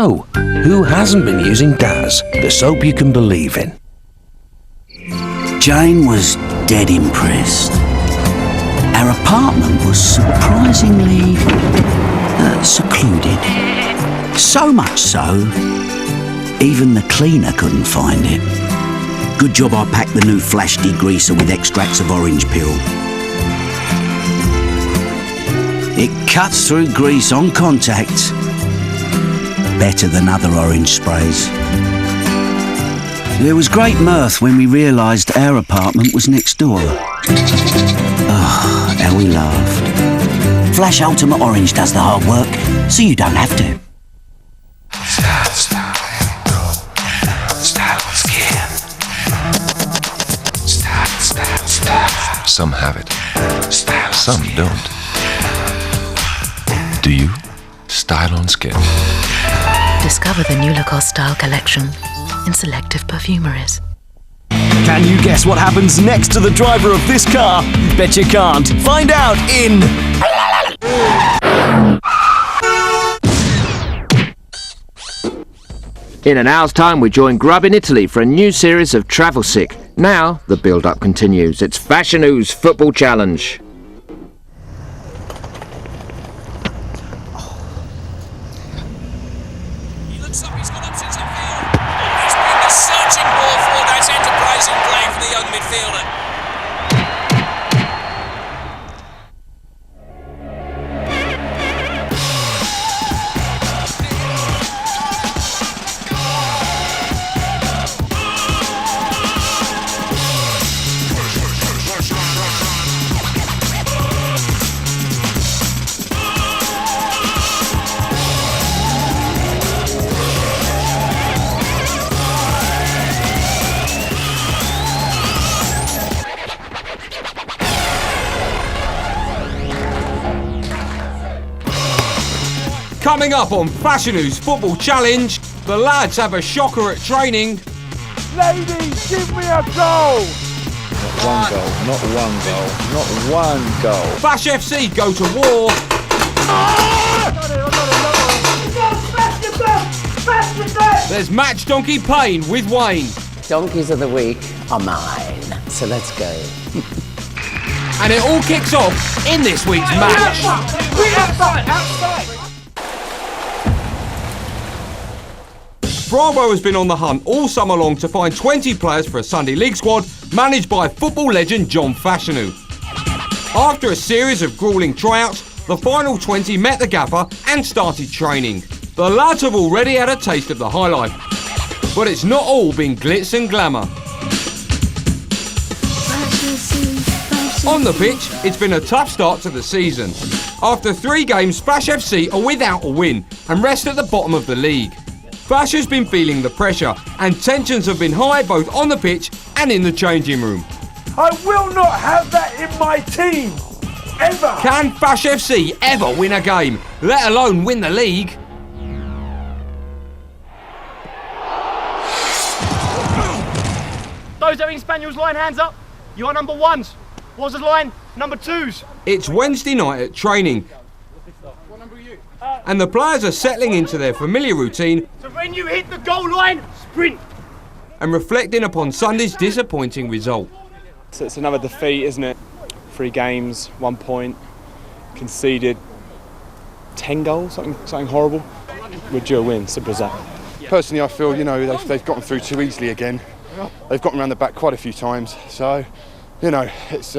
So, who hasn't been using Daz, the soap you can believe in? Jane was dead impressed. Our apartment was surprisingly secluded. So much so, even the cleaner couldn't find it. Good job I packed the new Flash degreaser with extracts of orange peel. It cuts through grease on contact better than other orange sprays. There was great mirth when we realised our apartment was next door. Oh, how we laughed. Flash Ultimate Orange does the hard work, so you don't have to. Some have it, some don't. Do you? Style on Skin. Discover the new Lacoste style collection in selective perfumeries. Can you guess what happens next to the driver of this car? Bet you can't. Find out in... In an hour's time, we join Grub in Italy for a new series of Travel Sick. Now, the build-up continues. It's Fashanu's Football Challenge. He looks up, he's got options upfield. He's been the searching ball for that enterprising play for the young midfielder. Coming up on Fashanu's Football Challenge, the lads have a shocker at training. Ladies, give me a goal! Not one goal. Fash FC go to war. There's Match Donkey Payne with Wayne. Donkeys of the week are mine, so let's go. And it all kicks off in this week's match. Outside! Bravo has been on the hunt all summer long to find 20 players for a Sunday League squad managed by football legend John Fashanu. After a series of gruelling tryouts, the final 20 met the gaffer and started training. The lads have already had a taste of the high life, but it's not all been glitz and glamour. On the pitch, it's been a tough start to the season. After 3 games, Fash FC are without a win and rest at the bottom of the league. Fash has been feeling the pressure and tensions have been high both on the pitch and in the changing room. I will not have that in my team, ever! Can Fash FC ever win a game, let alone win the league? Those that are in Spaniels line, hands up. You are number 1s. What's the line? Number 2s. It's Wednesday night at training. What number are you? And the players are settling into their familiar routine. So when you hit the goal line, sprint. And reflecting upon Sunday's disappointing result. So it's another defeat, isn't it? 3 games, 1 point, conceded 10 goals, something horrible. We're due a win, simple as that. Personally, I feel, they've gotten through too easily again. They've gotten around the back quite a few times. So, it's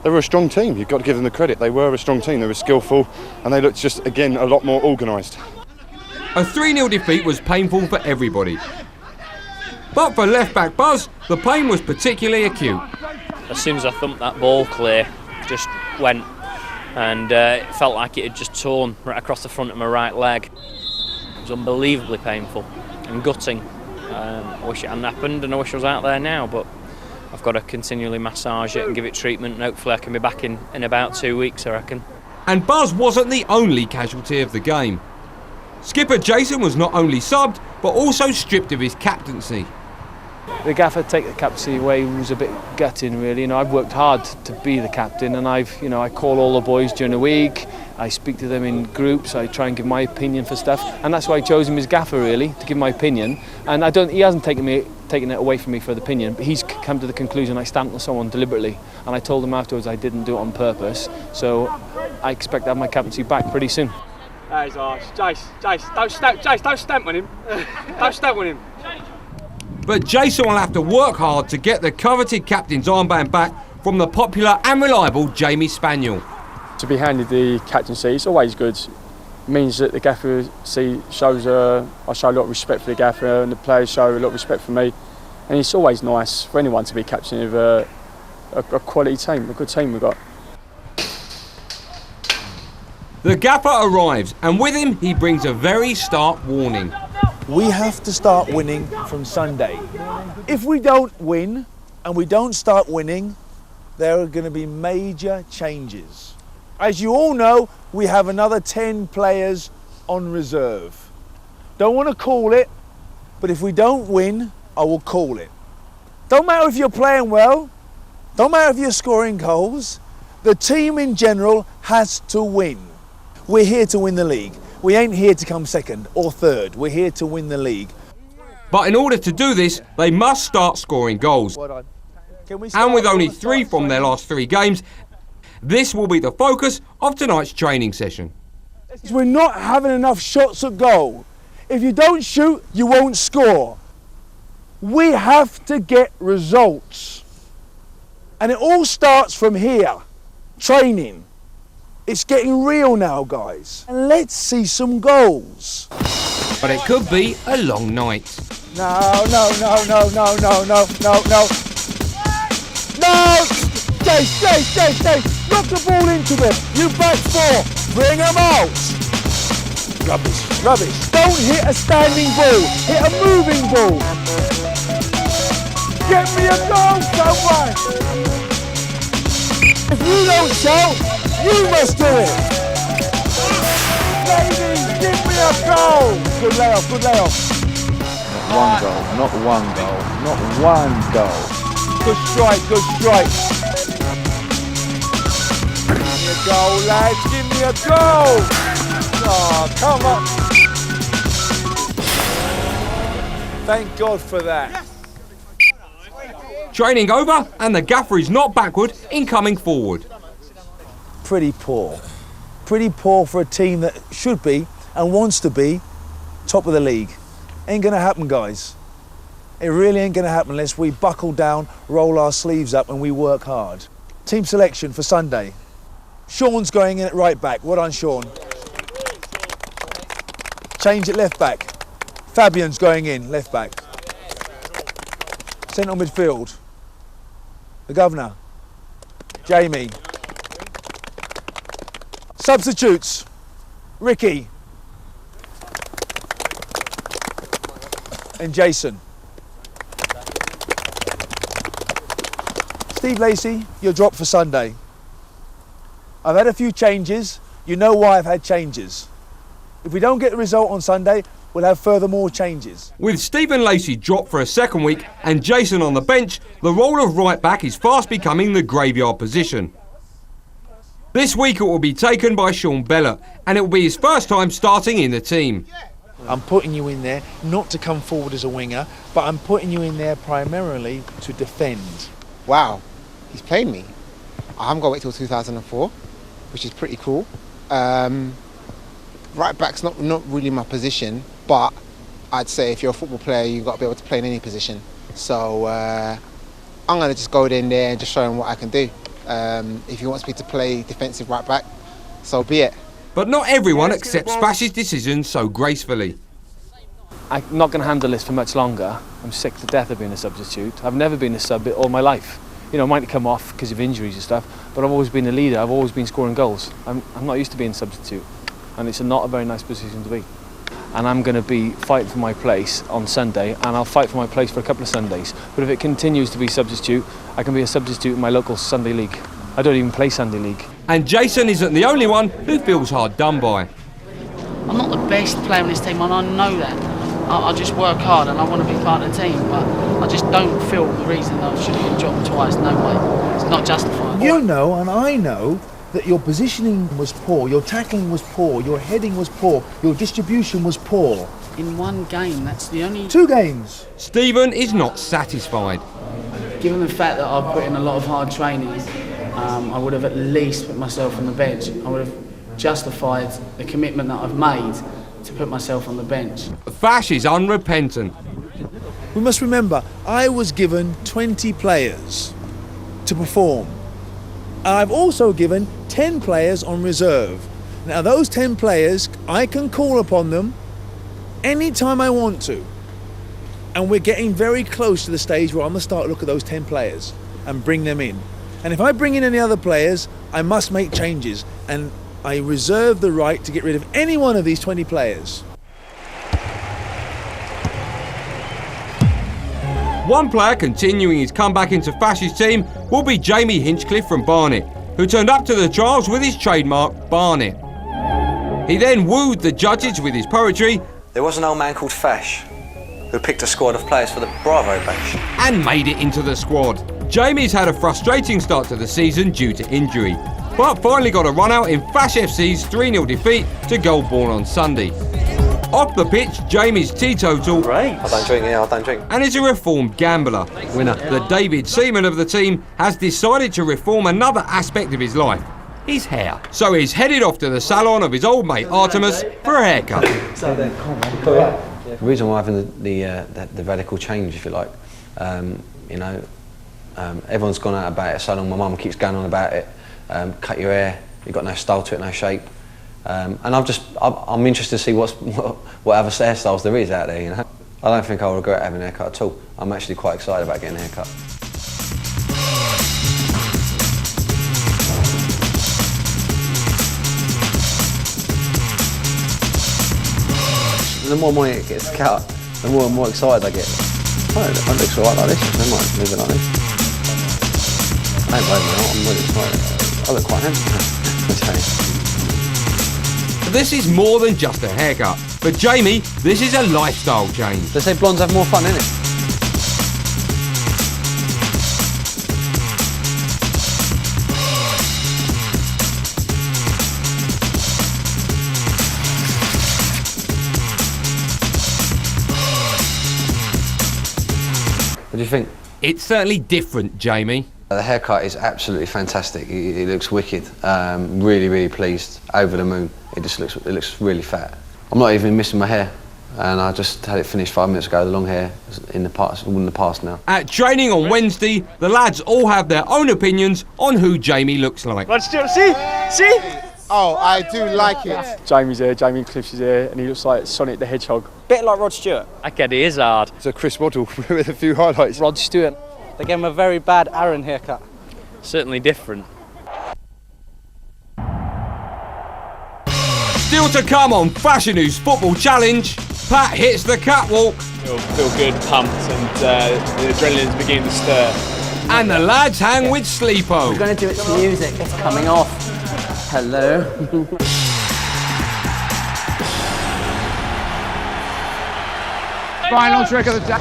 they were a strong team. You've got to give them the credit. They were a strong team. They were skillful, and they looked just, again, a lot more organised. A 3-0 defeat was painful for everybody. But for left-back Buzz, the pain was particularly acute. As soon as I thumped that ball clear, just went, and it felt like it had just torn right across the front of my right leg. It was unbelievably painful and gutting. I wish it hadn't happened, and I wish I was out there now, but I've got to continually massage it and give it treatment, and hopefully I can be back in about 2 weeks, I reckon. And Buzz wasn't the only casualty of the game. Skipper Jason was not only subbed, but also stripped of his captaincy. The gaffer take the captaincy away was a bit gutting, really. I've worked hard to be the captain, and I call all the boys during the week. I speak to them in groups. I try and give my opinion for stuff, and that's why I chose him as gaffer, really, to give my opinion. And he hasn't taken it away from me for the opinion, but he's come to the conclusion I stamped on someone deliberately, and I told him afterwards I didn't do it on purpose. So I expect to have my captaincy back pretty soon. That is harsh. Jace, don't stamp on him. Don't stamp on him. But Jason will have to work hard to get the coveted captain's armband back from the popular and reliable Jamie Spaniel. To be handed the captaincy, it's always good. It means that the gaffer shows I show a lot of respect for the gaffer, and the players show a lot of respect for me. And it's always nice for anyone to be captain of a quality team, a good team we've got. The gaffer arrives, and with him he brings a very stark warning. We have to start winning from Sunday. If we don't win and we don't start winning, there are going to be major changes. As you all know, we have another 10 players on reserve. Don't want to call it, but if we don't win, I will call it. Don't matter if you're playing well, don't matter if you're scoring goals, the team in general has to win. We're here to win the league. We ain't here to come second or third. We're here to win the league. But in order to do this, they must start scoring goals. And with only 3 from their last 3 games, this will be the focus of tonight's training session. We're not having enough shots at goal. If you don't shoot, you won't score. We have to get results. And it all starts from here, training. It's getting real now, guys. And let's see some goals. But it could be a long night. No. Jace, knock the ball into them. You back 4. Bring them out. Rubbish. Don't hit a standing ball. Hit a moving ball. Get me a goal, someone. If you don't shout, you must do it. Ladies, give me a goal. Good layoff. Not one goal. Good strike. Give me a goal, lads. Give me a goal. Oh, come on. Thank God for that. Training over, and the gaffer is not backward in coming forward. Pretty poor for a team that should be and wants to be top of the league. Ain't gonna happen, guys. It really ain't gonna happen unless we buckle down, roll our sleeves up and we work hard. Team selection for Sunday. Sean's going in at right back. Well done, Sean. Change at left back. Fabian's going in, left back. Central midfield. The governor. Jamie. Substitutes. Ricky. And Jason. Steve Lacey, you're dropped for Sunday. I've had a few changes. You know why I've had changes. If we don't get the result on Sunday, we'll have further more changes. With Stephen Lacey dropped for a second week and Jason on the bench, the role of right back is fast becoming the graveyard position. This week it will be taken by Sean Bellott, and it will be his first time starting in the team. I'm putting you in there not to come forward as a winger, but I'm putting you in there primarily to defend. Wow, he's playing me. I haven't got to wait till 2004, which is pretty cool. Right back's not really my position, but I'd say if you're a football player, you've got to be able to play in any position. So I'm going to just go in there and just show him what I can do. If he wants me to play defensive right back, so be it. But not everyone accepts Fash's decision so gracefully. I'm not going to handle this for much longer. I'm sick to death of being a substitute. I've never been a sub all my life. You know, I might come off because of injuries and stuff, but I've always been a leader. I've always been scoring goals. I'm not used to being a substitute, and it's not a very nice position to be. And I'm going to be fighting for my place on Sunday, and I'll fight for my place for a couple of Sundays. But if it continues to be substitute, I can be a substitute in my local Sunday league. I don't even play Sunday league. And Jason isn't the only one who feels hard done by. I'm not the best player on this team, and I know that. I just work hard and I want to be part of the team, but I just don't feel the reason I should have been dropped twice. No way. It's not justified. You know, and I know, that your positioning was poor, your tackling was poor, your heading was poor, your distribution was poor. In one game, that's the only... 2 games. Stephen is not satisfied. Given the fact that I've put in a lot of hard training, I would have at least put myself on the bench. I would have justified the commitment that I've made to put myself on the bench. Fash is unrepentant. We must remember, I was given 20 players to perform. I've also given 10 players on reserve. Now those 10 players, I can call upon them anytime I want to. And we're getting very close to the stage where I'm going to start to look at those 10 players and bring them in. And if I bring in any other players, I must make changes. And I reserve the right to get rid of any one of these 20 players. One player continuing his comeback into Fash's team will be Jamie Hinchcliffe from Barnet, who turned up to the trials with his trademark Barnet. He then wooed the judges with his poetry. There was an old man called Fash who picked a squad of players for the Bravo Bash. And made it into the squad. Jamie's had a frustrating start to the season due to injury, but finally got a run out in Fash FC's 3-0 defeat to Goldbourne on Sunday. Off the pitch, Jamie's teetotal. Great. I don't drink, I don't drink. And is a reformed gambler. Winner. The David Seaman of the team has decided to reform another aspect of his life, his hair. So he's headed off to the salon of his old mate Artemis for a haircut. The reason why I'm having the radical change, if you like, everyone's gone out about it so long. My mum keeps going on about it. Cut your hair, you've got no style to it, no shape. And I'm interested to see what other hairstyles there is out there, you know. I don't think I'll regret having a haircut at all. I'm actually quite excited about getting a haircut. The more money it gets cut, the more and more excited I get. Oh, it looks alright like this, I might move it like this. I ain't blame me out, I'm really excited. I look quite handsome. This is more than just a haircut. For Jamie, this is a lifestyle change. They say blondes have more fun, innit? What do you think? It's certainly different, Jamie. The haircut is absolutely fantastic. It looks wicked. Really, really pleased. Over the moon. It looks really fat. I'm not even missing my hair, and I just had it finished 5 minutes ago. The long hair is in the past now. At training on Wednesday, the lads all have their own opinions on who Jamie looks like. Rod Stewart, see? Oh, I do like it. Jamie's here, Jamie Cliff's here, and he looks like Sonic the Hedgehog. Bit like Rod Stewart. Okay, he is hard. It's a Chris Waddle with a few highlights. Rod Stewart. They gave him a very bad Aaron haircut. Certainly different. Still to come on Fashanu's Football Challenge, Pat hits the catwalk. Feel good, pumped, and the adrenaline's beginning to stir. And the lads hang with Sleepo. We're going to do it to music. It's coming off. Hello. Final trick of the day.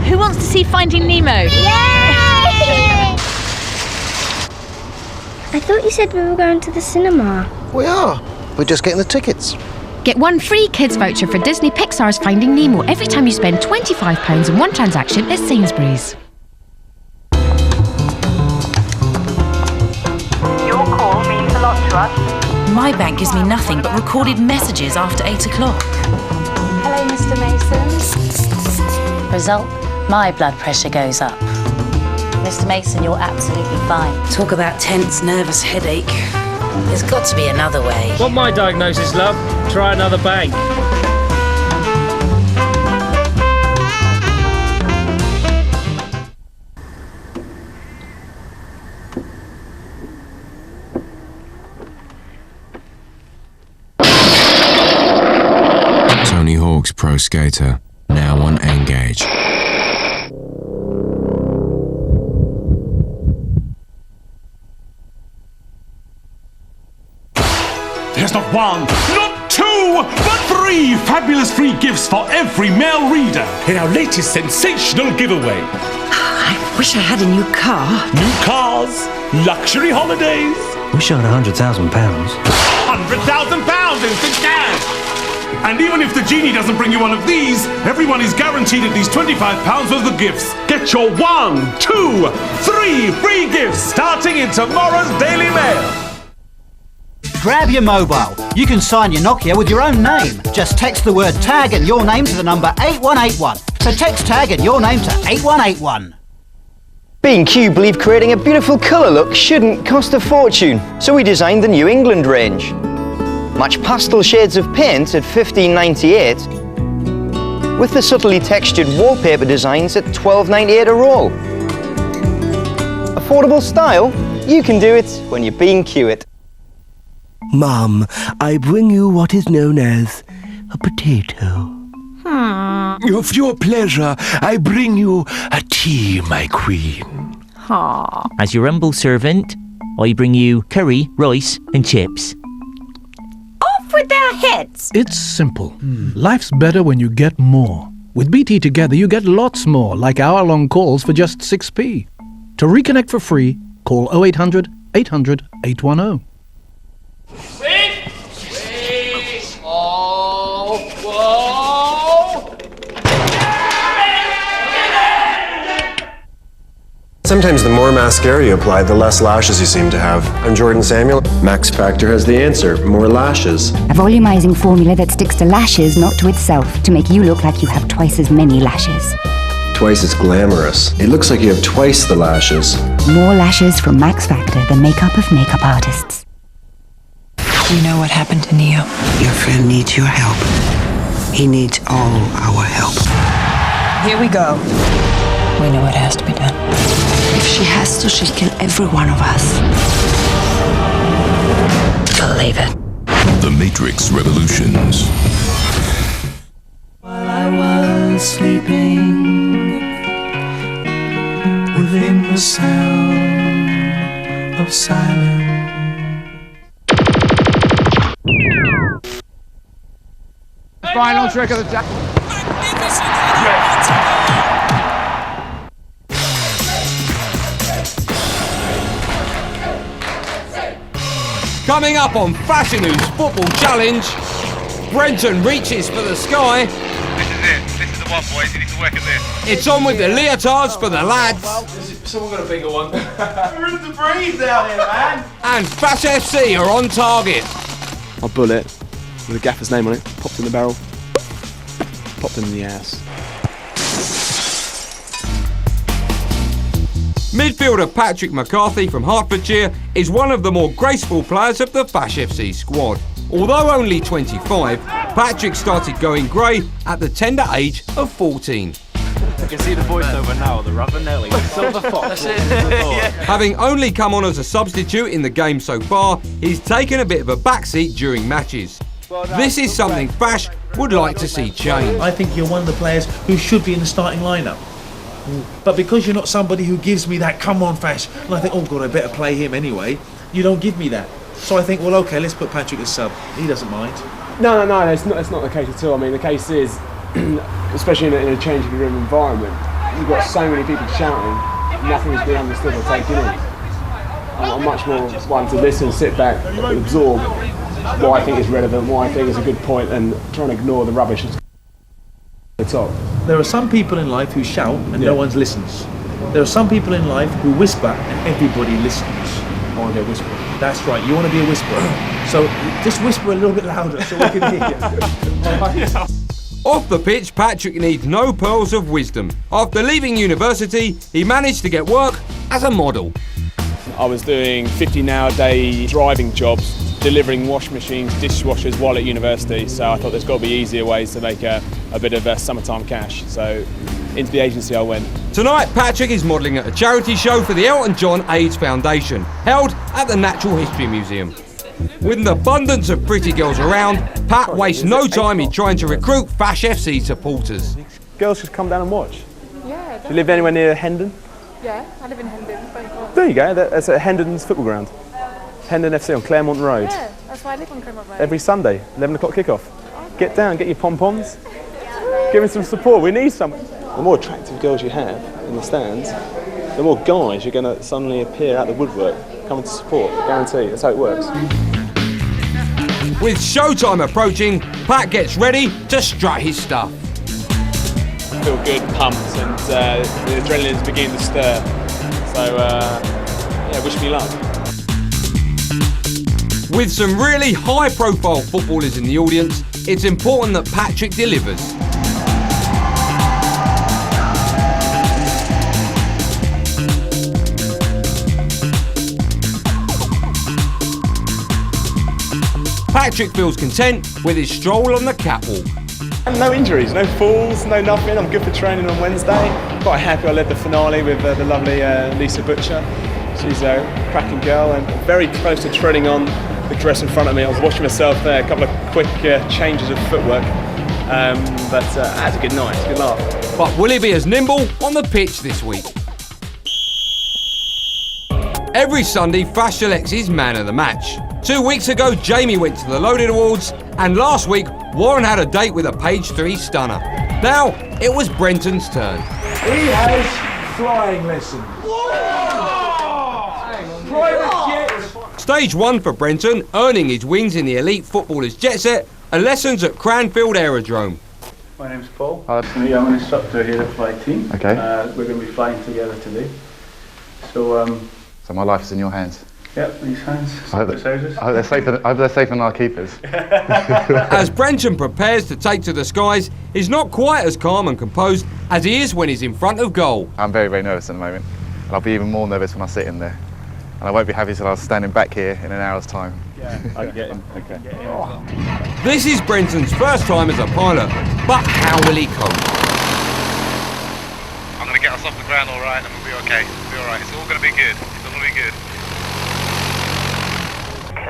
Who wants to see Finding Nemo? Yay! I thought you said we were going to the cinema. We are. We're just getting the tickets. Get one free kids voucher for Disney Pixar's Finding Nemo every time you spend £25 in one transaction at Sainsbury's. Your call means a lot to us. My bank gives me nothing but recorded messages after 8 o'clock. Hello, Mr. Mason. Result, my blood pressure goes up. Mr. Mason, you're absolutely fine. Talk about tense, nervous headache. There's got to be another way. Want my diagnosis, love? Try another bank. Tony Hawk's Pro Skater, now on Engage. There's not one, not two, but 3 fabulous free gifts for every male reader in our latest sensational giveaway. I wish I had a new car. New cars, luxury holidays. Wish I had £100,000. £100,000 instant cash! And even if the genie doesn't bring you one of these, everyone is guaranteed at least £25 worth of gifts. Get your 1, 2, 3 free gifts starting in tomorrow's Daily Mail. Grab your mobile. You can sign your Nokia with your own name. Just text the word tag and your name to the number 8181. So text tag and your name to 8181. B&Q believe creating a beautiful colour look shouldn't cost a fortune, so we designed the New England range. Match pastel shades of paint at $15.98, with the subtly textured wallpaper designs at $12.98 a roll. Affordable style? You can do it when you B&Q it. Mum, I bring you what is known as a potato. For your pleasure, I bring you a tea, my queen. As your humble servant, I bring you curry, rice and chips. Off with their heads! It's simple. Life's better when you get more. With BT Together, you get lots more, like hour-long calls for just 6p. To reconnect for free, call 0800 800 810. Sometimes the more mascara you apply, the less lashes you seem to have. I'm Jordan Samuel. Max Factor has the answer, more lashes. A volumizing formula that sticks to lashes, not to itself, to make you look like you have twice as many lashes. Twice as glamorous. It looks like you have twice the lashes. More lashes from Max Factor, the makeup of makeup artists. You know what happened to Neo? Your friend needs your help. He needs all our help. Here we go. We know what has to be done. If she has to, she'll kill every one of us. Believe it. The Matrix Revolutions. While I was sleeping within the sound of silence. Final trick of the day. Coming up on Fashanu's Football Challenge, Brenton reaches for the sky. This is it. This is the one, boys. You need to work at this. It's on with the leotards for the lads. Someone got a bigger one. We're in the breeze down here, man. And Fash FC are on target. A bullet with a gaffer's name on it, popped in the barrel, popped him in the ass. Midfielder Patrick Mccarthy from Hertfordshire is one of the more graceful players of the Fash FC squad. Although only 25, Patrick started going grey at the tender age of 14. I can see the voiceover now, the rubber Nelly. Silver Fox. Having only come on as a substitute in the game so far, he's taken a bit of a backseat during matches. This is something Fash would like to see change. I think you're one of the players who should be in the starting lineup. But because you're not somebody who gives me that, come on Fash, and I think, oh God, I better play him anyway, you don't give me that. So I think, well, okay, let's put Patrick as sub. He doesn't mind. No, it's not the case at all. I mean, the case is, especially in a changing room environment, you've got so many people shouting, nothing is being understood or taken in. I'm much more one to listen, sit back, absorb what I think is relevant, what I think is a good point, and try and ignore the rubbish that's at the top. There are some people in life who shout and no one listens. There are some people in life who whisper and everybody listens. I want to be a whisperer. That's right, you want to be a whisperer. So just whisper a little bit louder so we can hear you. Off the pitch, Patrick needs no pearls of wisdom. After leaving university, he managed to get work as a model. I was doing 50-hour-a-day driving jobs, delivering washing machines, dishwashers while at university, so I thought there's got to be easier ways to make a bit of summertime cash. So into the agency I went. Tonight, Patrick is modelling at a charity show for the Elton John AIDS Foundation, held at the Natural History Museum. With an abundance of pretty girls around, Pat wastes no time in trying to recruit Fash FC supporters. Girls just come down and watch. Yeah. Do you live anywhere near Hendon? Yeah, I live in Hendon. There you go, that's at Hendon's football ground. Hendon FC on Claremont Road. Yeah, that's why I live on Claremont Road. Every Sunday, 11 o'clock kickoff. Get down, get your pom-poms. Give him some support, we need some. The more attractive girls you have in the stands, the more guys you're going to suddenly appear out the woodwork, coming to support, guarantee. That's how it works. With showtime approaching, Pat gets ready to strut his stuff. I feel good, pumped, and the adrenaline's beginning to stir. So, yeah, wish me luck. With some really high-profile footballers in the audience, it's important that Patrick delivers. Patrick feels content with his stroll on the catwalk. And no injuries, no falls, no nothing. I'm good for training on Wednesday. Quite happy I led the finale with the lovely Lisa Butcher. She's a cracking girl and very close to treading on the dress in front of me. I was watching myself there, a couple of quick changes of footwork. But that's a good night, it's a good laugh. But will he be as nimble on the pitch this week? Every Sunday, Fash selects his man of the match. 2 weeks ago, Jamie went to the Loaded Awards, and last week, Warren had a date with a page 3 stunner. Now, it was Brenton's turn. He has flying lessons. Private jet. Stage 1 for Brenton, earning his wings in the elite footballer's jet set, and lessons at Cranfield Aerodrome. My name's Paul. I'm an instructor here at Flight Team. Okay. We're going to be flying together today. So my life is in your hands. Yep, these hands. I hope they're safe in our keepers. As Brenton prepares to take to the skies, he's not quite as calm and composed as he is when he's in front of goal. I'm very, very nervous at the moment. And I'll be even more nervous when I sit in there. And I won't be happy till I'm standing back here in an hour's time. Yeah, I can get him. Okay. This is Brenton's first time as a pilot, but how will he cope? I'm going to get us off the ground all right and we'll be okay. We'll be all right. It's all going to be good. It's all going to be good.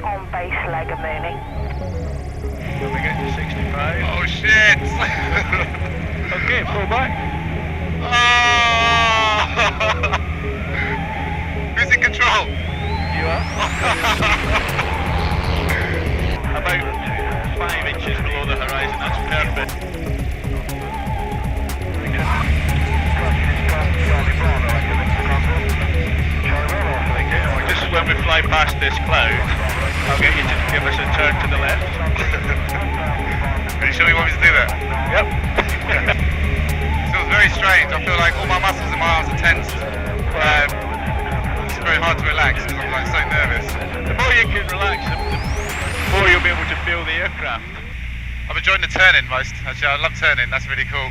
On base leg of Mooney. When we get to 65. Oh shit! Okay, pull back. Oh! Who's in control? You are. About 5 inches below the horizon, that's perfect. Just when we fly past this cloud, I'll get you to give us a turn to the left. Are you sure you want me to do that? Yep. Feels very strange. I feel like all my muscles in my arms are tensed. It's very hard to relax because I'm like so nervous. The more you can relax, the more you'll be able to feel the aircraft. I'm enjoying the turning most. Actually, I love turning. That's really cool.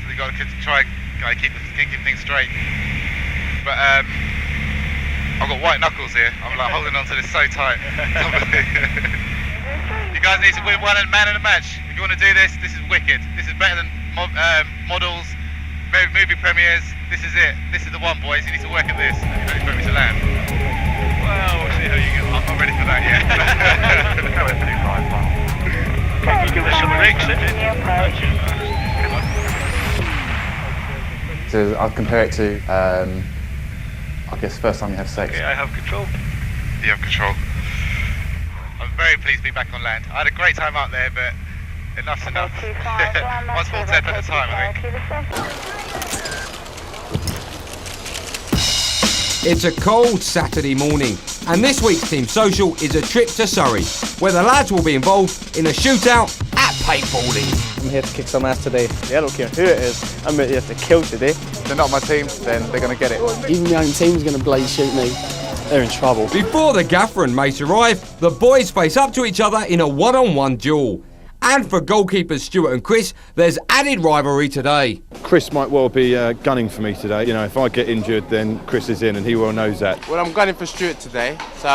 So you got to try and keep things straight. But I've got white knuckles here. I'm like holding on to this so tight. You guys need to win one man in a match. If you want to do this, this is wicked. This is better than models, movie premieres. This is it. This is the one, boys. You need to work at this. You're ready for me to land. Well, we'll see how you go. I'm ready for that, yeah. Can you give us some breaks then? So I'll compare it to, I guess, first time you have sex. Okay, I have control. You have control. I'm very pleased to be back on land. I had a great time up there, but enough's enough. One small step at a time, I think. It's a cold Saturday morning, and this week's team social is a trip to Surrey, where the lads will be involved in a shootout at paintballing. I'm here to kick some ass today. Yeah, I don't care who it is. I'm here to kill today. If they're not my team, then they're going to get it. Even my own team's going to bloody shoot me. They're in trouble. Before the gaffer and Mace arrive, the boys face up to each other in a one-on-one duel. And for goalkeepers Stuart and Chris, there's added rivalry today. Chris might well be gunning for me today. You know, if I get injured, then Chris is in, and he well knows that. Well, I'm gunning for Stuart today, so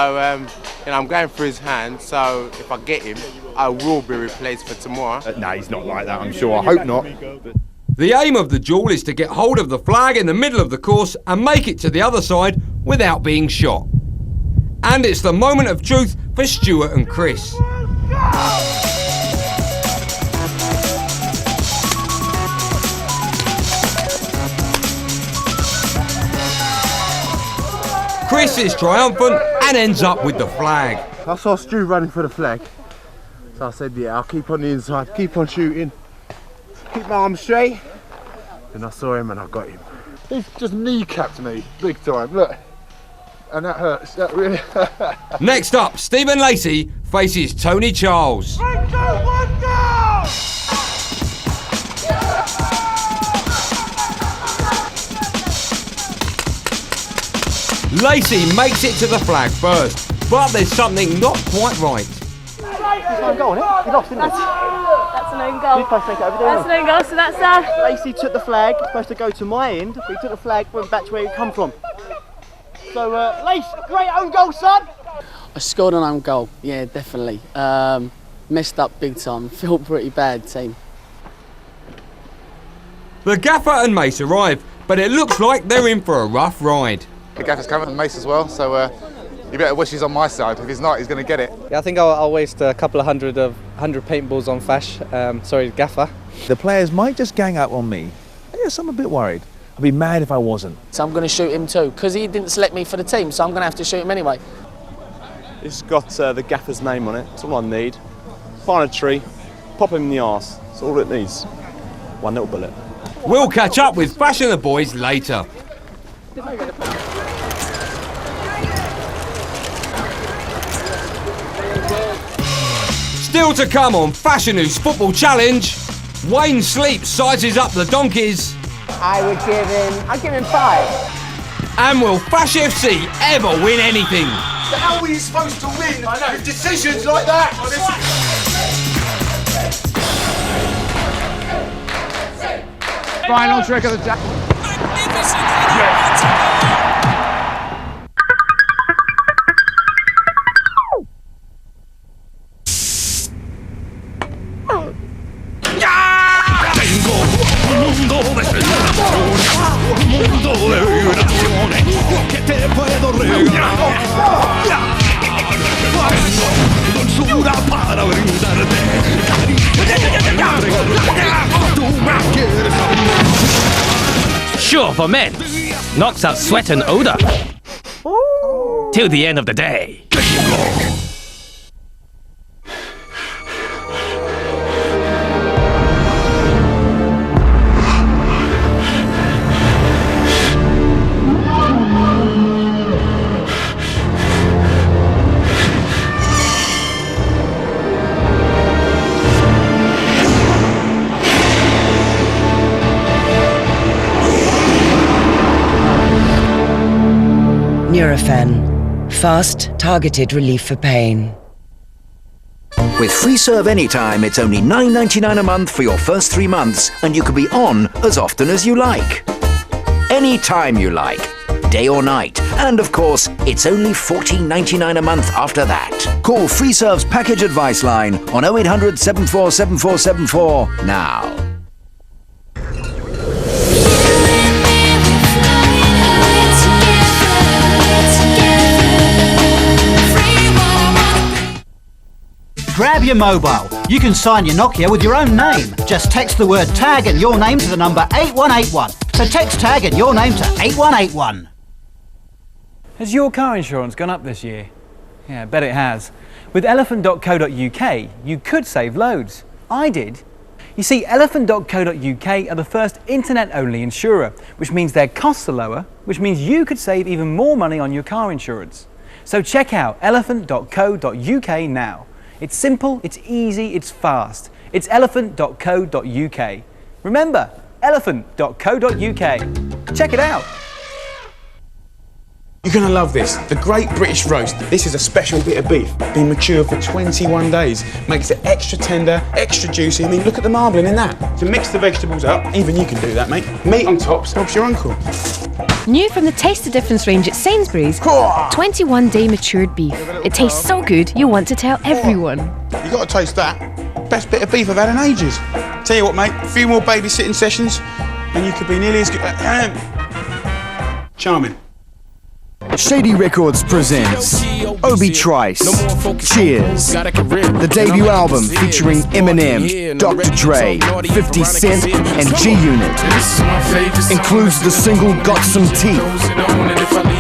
I'm going for his hand. So if I get him, I will be replaced for tomorrow. No, he's not like that, I'm sure. I hope not. The aim of the duel is to get hold of the flag in the middle of the course and make it to the other side without being shot. And it's the moment of truth for Stuart and Chris. Chris is triumphant and ends up with the flag. I saw Stu running for the flag, so I said, yeah, I'll keep on the inside, keep on shooting, keep my arms straight. And I saw him and I got him. He's just kneecapped me, big time, look. And that hurts, that really hurts. Next up, Stephen Lacey faces Tony Charles. 3, 2, 1, go! Lacey makes it to the flag first, but there's something not quite right. He's on goal, isn't it? He lost, didn't he? That's an own goal. He's supposed to take it over there. That's an own goal, so that's Lacey took the flag, it's supposed to go to my end, but he took the flag, went back to where he come from. So, Lace, great own goal, son! I scored an own goal, yeah, definitely. Messed up big time, felt pretty bad, team. The gaffer and Mace arrive, but it looks like they're in for a rough ride. The gaffer's coming and Mace as well, so you better wish he's on my side. If he's not, he's going to get it. Yeah, I think I'll waste a couple of hundred paintballs on Fash. Sorry, gaffer. The players might just gang up on me. Yes, I'm a bit worried. I'd be mad if I wasn't. So I'm going to shoot him too, because he didn't select me for the team, so I'm going to have to shoot him anyway. It's got the gaffer's name on it, that's all I need. Find a tree, pop him in the arse, that's all it needs. One little bullet. We'll catch up with Fash and the boys later. Still to come on Fashanu's football challenge, Wayne Sleep sizes up the donkeys. I'd give him 5. And will Fash FC ever win anything? How are you supposed to win with decisions like that? Final trick of the day. Sure for men. Knocks out sweat and odor. Till the end of the day. Nurofen. Fast, targeted relief for pain. With free serve anytime, it's only $9.99 a month for your first 3 months, and you can be on as often as you like. Anytime you like, day or night. And of course, it's only $14.99 a month after that. Call Free Serve's package advice line on 0800 74 7474 now. Grab your mobile. You can sign your Nokia with your own name. Just text the word tag and your name to the number 8181. So text tag and your name to 8181. Has your car insurance gone up this year? Yeah, I bet it has. With elephant.co.uk, you could save loads. I did. You see, elephant.co.uk are the first internet-only insurer, which means their costs are lower, which means you could save even more money on your car insurance. So check out elephant.co.uk now. It's simple, it's easy, it's fast. It's elephant.co.uk. Remember, elephant.co.uk. Check it out. You're going to love this. The Great British Roast. This is a special bit of beef, been matured for 21 days. Makes it extra tender, extra juicy. I mean, look at the marbling in that. To mix the vegetables up, even you can do that, mate. Meat on top stops your uncle. New from the Taste the Difference range at Sainsbury's, 21-day matured beef. It tastes so good, you'll want to tell everyone. You got to taste that. Best bit of beef I've had in ages. Tell you what, mate, a few more babysitting sessions and you could be nearly as good. Charming. Shady Records presents Obi Trice, Cheers, the debut album featuring Eminem, Dr. Dre, 50 Cent and G-Unit. Includes the single Got Some Teeth.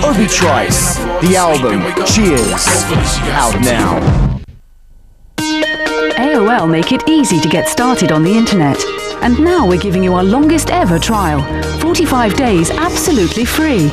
Obi Trice, the album Cheers, out now. AOL make it easy to get started on the internet. And now we're giving you our longest ever trial. 45 days absolutely free.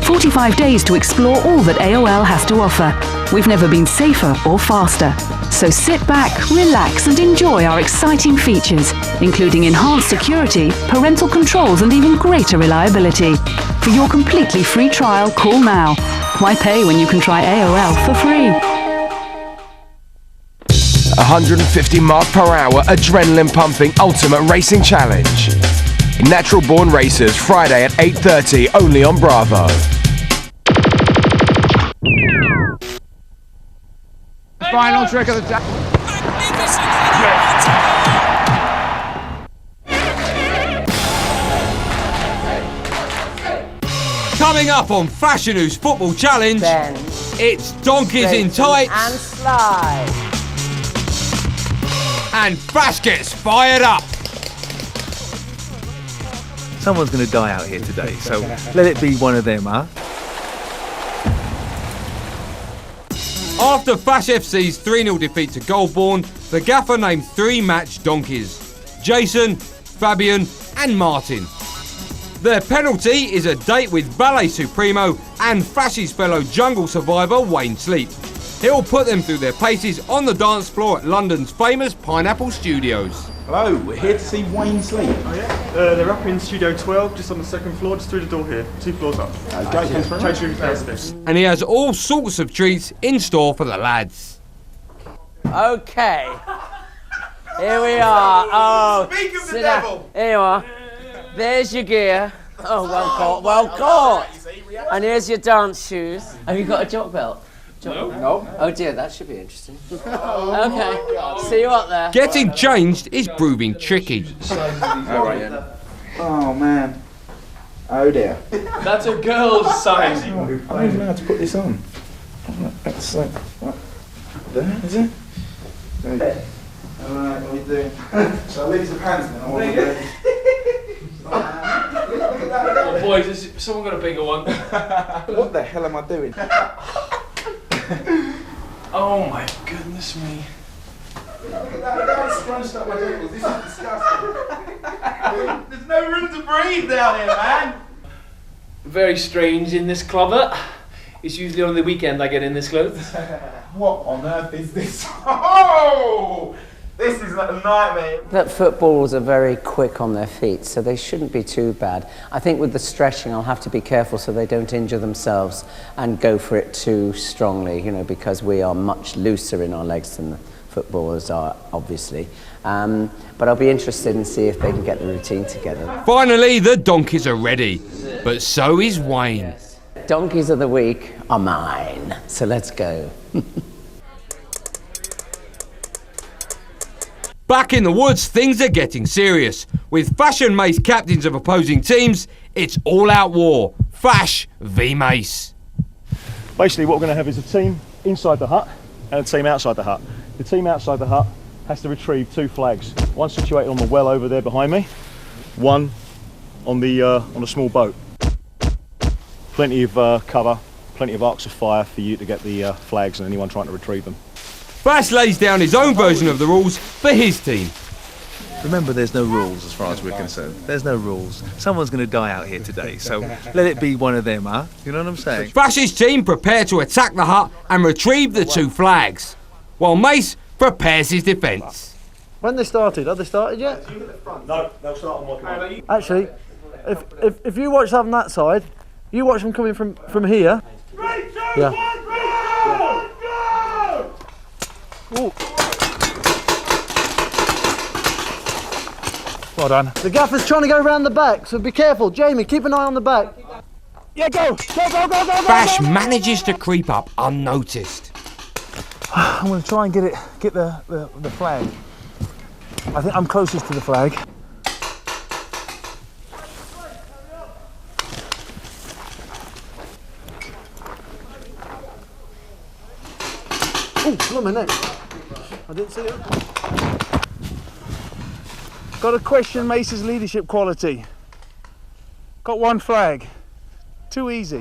45 days to explore all that AOL has to offer. We've never been safer or faster. So sit back, relax and enjoy our exciting features, including enhanced security, parental controls and even greater reliability. For your completely free trial, call now. Why pay when you can try AOL for free? 150 miles per hour, adrenaline-pumping ultimate racing challenge. Natural Born Racers, Friday at 8:30, only on Bravo. Final trick of the day. Coming up on Fashanu's Football Challenge, it's Donkeys in Tights. And slide. And Fash gets fired up. Someone's going to die out here today, so let it be one of them, huh? After Fash FC's 3-0 defeat to Goldbourne, the gaffer named 3 match donkeys: Jason, Fabian and Martin. Their penalty is a date with Ballet Supremo and Fash's fellow jungle survivor Wayne Sleep. He'll put them through their paces on the dance floor at London's famous Pineapple Studios. Hello, we're here to see Wayne Sleep. Oh yeah? They're up in Studio 12, just on the 2nd floor, just through the door here. 2 floors up. Great, thanks very much. Change rooms downstairs. And he has all sorts of treats in store for the lads. Okay. Here we are. Oh, Speak of the sit down. devil. Here you are. There's your gear. Oh, well caught, well caught. And here's your dance shoes. Have you got a jock belt? No. Oh dear, that should be interesting. Okay, see you up there. Getting changed is proving tricky. Oh man. Oh dear. That's a girl's sign. I don't even know how to put this on. That's like, what? There, is it? Okay. Alright, what are we doing? So I leave the pants then? Oh, boys, has someone got a bigger one? What the hell am I doing? Oh my goodness me. Look at that guy scrunched up my ankles. This is disgusting. There's no room to breathe down here, man. Very strange in this closet. It's usually on the weekend I get in this clothes. What on earth is this? Oh! This is a nightmare. But footballers are very quick on their feet, so they shouldn't be too bad. I think with the stretching, I'll have to be careful so they don't injure themselves and go for it too strongly, you know, because we are much looser in our legs than the footballers are, obviously. But I'll be interested in see if they can get the routine together. Finally, the donkeys are ready, but so is Wayne. Donkeys of the week are mine, so let's go. Back in the woods, things are getting serious. With Fash and Mace captains of opposing teams, it's all-out war. Fash v Mace. Basically, what we're going to have is a team inside the hut and a team outside the hut. The team outside the hut has to retrieve 2 flags. One situated on the well over there behind me, one on the small boat. Plenty of cover, plenty of arcs of fire for you to get the flags and anyone trying to retrieve them. Fash lays down his own version of the rules for his team. Remember, there's no rules as far as we're concerned. There's no rules. Someone's going to die out here today, so let it be one of them, huh? You know what I'm saying? Fash's team prepare to attack the hut and retrieve the 2 flags, while Mace prepares his defence. When they started, have they started yet? No, they'll start on what? Actually, if you watch them that side, you watch them coming from here. 3, 2, Yeah. 1, go! Ooh. Well done. The gaffer's trying to go around the back, so be careful. Jamie, keep an eye on the back. Yeah, go! Go! Fash manages to creep up unnoticed. I'm going to try and get the flag. I think I'm closest to the flag. Oh, blimey neck. I didn't see it. Got to question Mace's leadership quality. Got 1 flag. Too easy.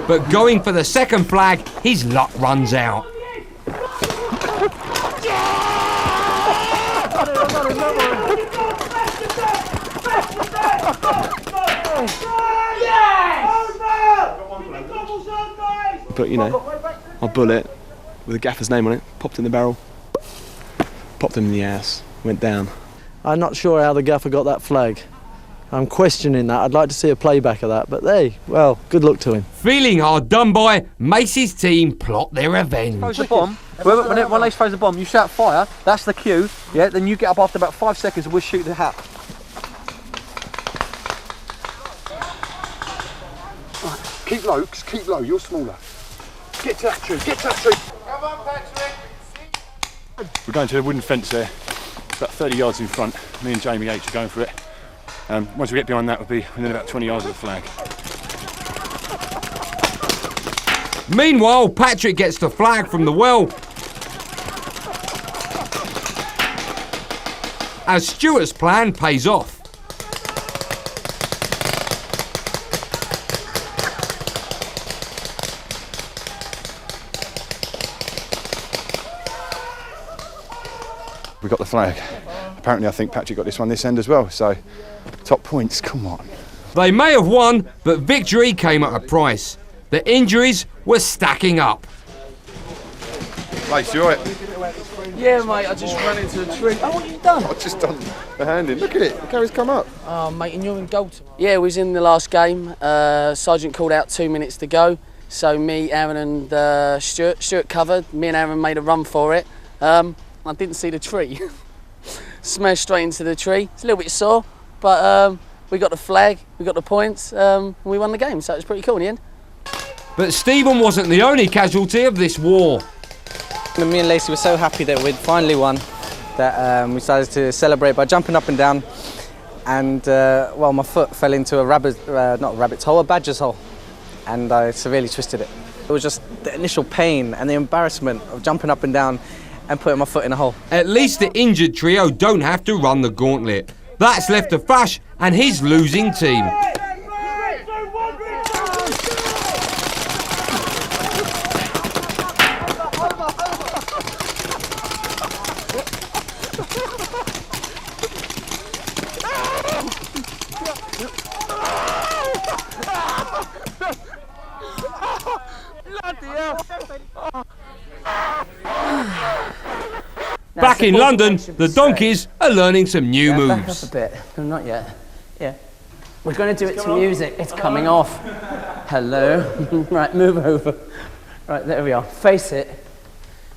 But going for the second flag, his luck runs out. But you know, I bullet with a gaffer's name on it, popped in the barrel, popped him in the ass, went down. I'm not sure how the gaffer got that flag. I'm questioning that. I'd like to see a playback of that, but hey, well, good luck to him. Feeling hard done by, Mace's team plot their revenge. Throws the bomb. When Lace throws the bomb, you shout fire. That's the cue. Yeah. Then you get up after about 5 seconds and we'll shoot the hat. Right, keep low, keep low, you're smaller. Get to that tree, get to that tree. Come on, Patrick. We're going to the wooden fence there. It's about 30 yards in front. Me and Jamie H are going for it. Once we get behind that, we'll be within about 20 yards of the flag. Meanwhile, Patrick gets the flag from the well. As Stuart's plan pays off. We got the flag. Apparently, I think Patrick got this one this end as well. So, top points, come on. They may have won, but victory came at a price. The injuries were stacking up. Lace, you alright? Yeah, mate, I just ran into a tree. Oh, what have you done? I've just done the handing. Look at it, look how he's come up. Oh, mate, and you're in goal. Yeah, we was in the last game. Sergeant called out 2 minutes to go. So me, Aaron and Stuart covered. Me and Aaron made a run for it. I didn't see the tree. Smashed straight into the tree. It's a little bit sore, but we got the flag, we got the points, we won the game, so it was pretty cool in the end. But Stephen wasn't the only casualty of this war. Me and Lacey were so happy that we'd finally won that we decided to celebrate by jumping up and down, and well, my foot fell into a a badger's hole, and I severely twisted it. It was just the initial pain and the embarrassment of jumping up and down and putting my foot in a hole. At least the injured trio don't have to run the gauntlet. That's left to Fash and his losing team. Back in London, the donkeys are learning some new moves. Back up a bit. No, not yet. Yeah. We're going to do it to music. It's coming off. Hello. Right, move over. Right, there we are. Face it.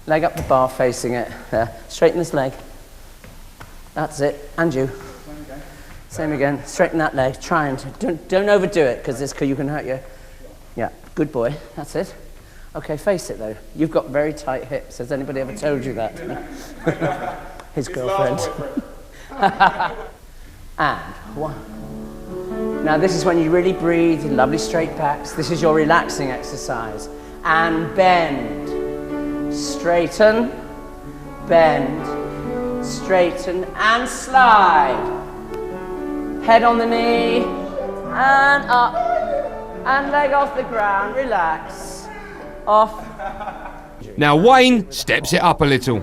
Leg up the bar, facing it. There. Straighten this leg. That's it. And you. Same again. Straighten that leg. Try and don't overdo it, because you can hurt you. Yeah. Good boy. That's it. Okay, face it though. You've got very tight hips. Has anybody ever told you that? His girlfriend. And one. Now this is when you really breathe, lovely straight backs. This is your relaxing exercise. And bend. Straighten. Bend. Straighten and slide. Head on the knee. And up. And leg off the ground. Relax. Off. Now Wayne steps it up a little.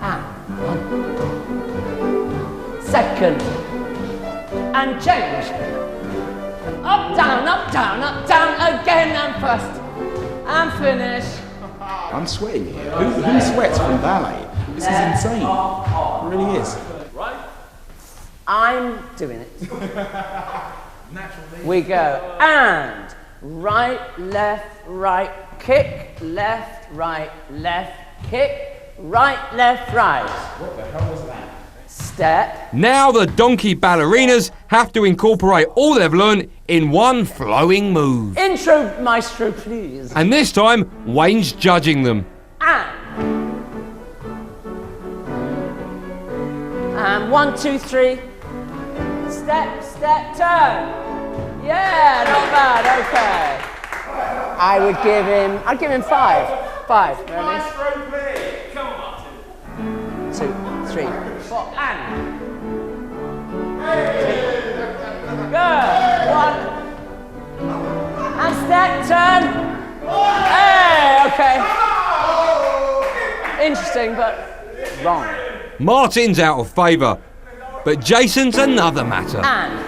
And one. Second. And change. Up, down, up, down, up, down, again, and first. And finish. I'm sweating here. Who sweats from ballet? This is insane. It really is. Right? I'm doing it. We go. And right, left, kick, left, kick, right, left, right. What the hell was that? Step. Now the donkey ballerinas have to incorporate all they've learned in one flowing move. Intro, maestro, please. And this time, Wayne's judging them. And 1, 2, 3. Step, step, turn. Yeah, not bad, okay. I'd give him 5. 5, ready? 2, 3, 4, and. Good. 1, Right, step, turn. Hey, okay. Interesting, but wrong. Martin's out of favour, but Jason's another matter. And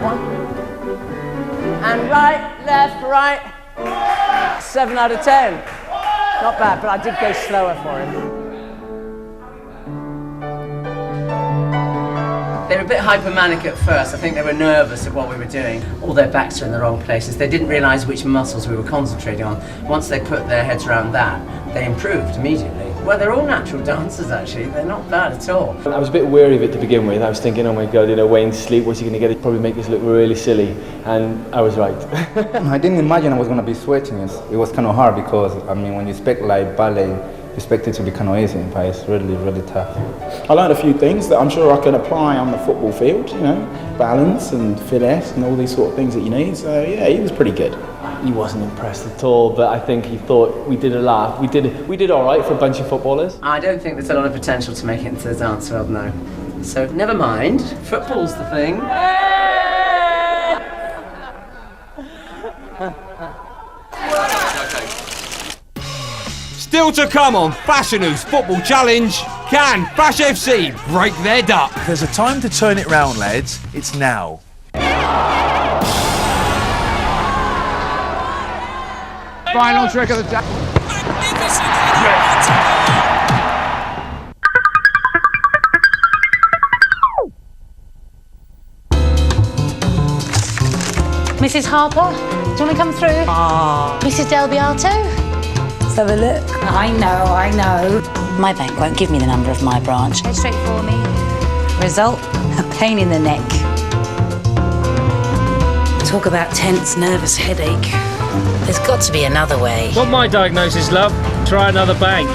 one. And right, left, right. 7 out of 10. Not bad, but I did go slower for him. They were a bit hypomanic at first. I think they were nervous of what we were doing. All their backs were in the wrong places. They didn't realise which muscles we were concentrating on. Once they put their heads around that, they improved immediately. Well, they're all natural dancers, actually. They're not bad at all. I was a bit wary of it to begin with. I was thinking, oh my God, Wayne's sleep, what's he going to get? He'd probably make us look really silly. And I was right. I didn't imagine I was going to be sweating. It was kind of hard because, I mean, when you expect like ballet, you expect it to be kind of easy, but it's really, really tough. I learned a few things that I'm sure I can apply on the football field, balance and finesse and all these sort of things that you need. So yeah, he was pretty good. He wasn't impressed at all, but I think he thought we did a laugh. We did all right for a bunch of footballers. I don't think there's a lot of potential to make it into the dance world now. So never mind. Football's the thing. Still to come on Fashanu's Football Challenge. Can Fash FC break their duck? There's a time to turn it round, lads. It's now. Final trick of the day. Mrs. Harper, do you want to come through? Mrs. Del Beato? Let's have a look. I know. My bank won't give me the number of my branch. Go straight for me. Result, a pain in the neck. Talk about tense, nervous headache. There's got to be another way. Not my diagnosis, love. Try another bank.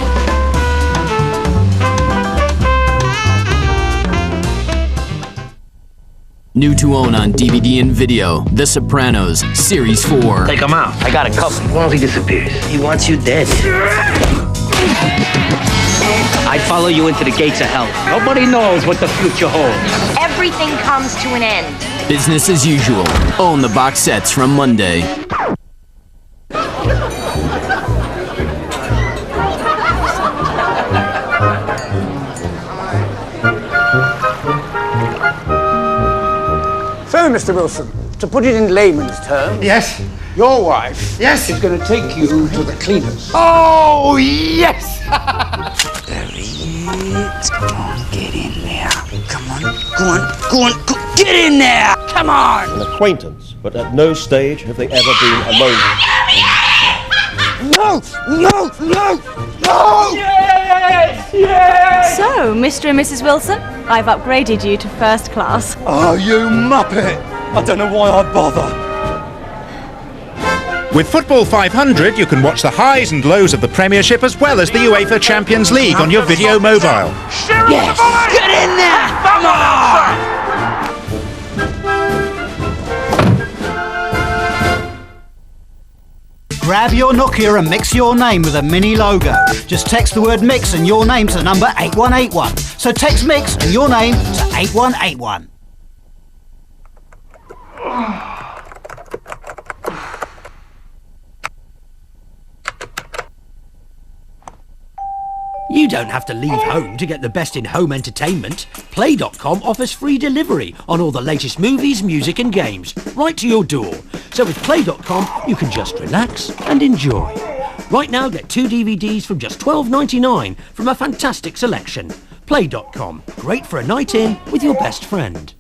New to own on DVD and video, The Sopranos, Series 4. Take him out. I got a couple. Once he disappears, he wants you dead. I'd follow you into the gates of hell. Nobody knows what the future holds. Everything comes to an end. Business as usual. Own the box sets from Monday. So, Mr. Wilson, to put it in layman's terms... Yes? Your wife... Yes? ...is going to take you to the cleaners. Oh, yes! There he is. Come on, get in there. Come on, go on, get in there! Come on! An acquaintance, but at no stage have they ever been alone. No! Yes! So, Mr. and Mrs. Wilson, I've upgraded you to first class. Oh, you muppet! I don't know why I bother. With Football 500, you can watch the highs and lows of the Premiership as well as the UEFA Champions League on your video mobile. Yes! Get in there! Come on! Grab your Nokia and mix your name with a mini logo. Just text the word mix and your name to the number 8181. So text mix and your name to 8181. You don't have to leave home to get the best in home entertainment. Play.com offers free delivery on all the latest movies, music and games, right to your door. So with Play.com, you can just relax and enjoy. Right now, get 2 DVDs from just $12.99 from a fantastic selection. Play.com, great for a night in with your best friend.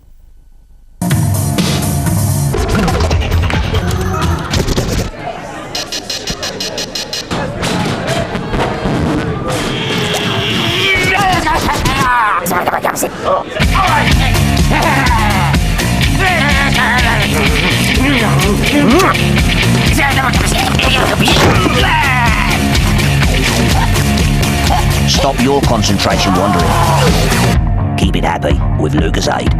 Stop your concentration wandering. Keep it happy with Lucasade.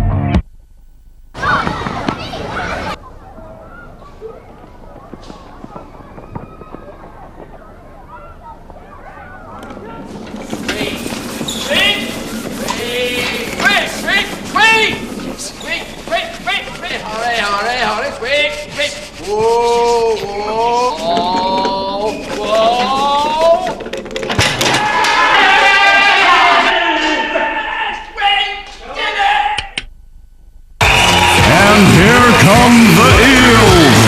Wait! Whoa, whoa, whoa. And here come the Eels.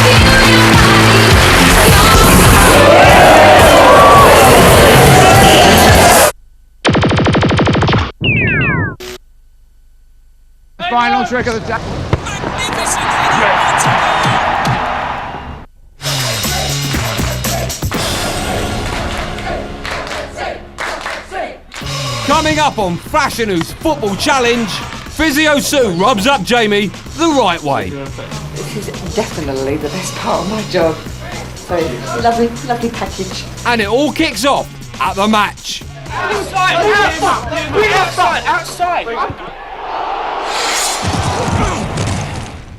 Final trick of the day. Coming up on Fashanu's Football Challenge, Physio Sue rubs up Jamie the right way. This is definitely the best part of my job. So lovely, lovely package. And it all kicks off at the match. Outside.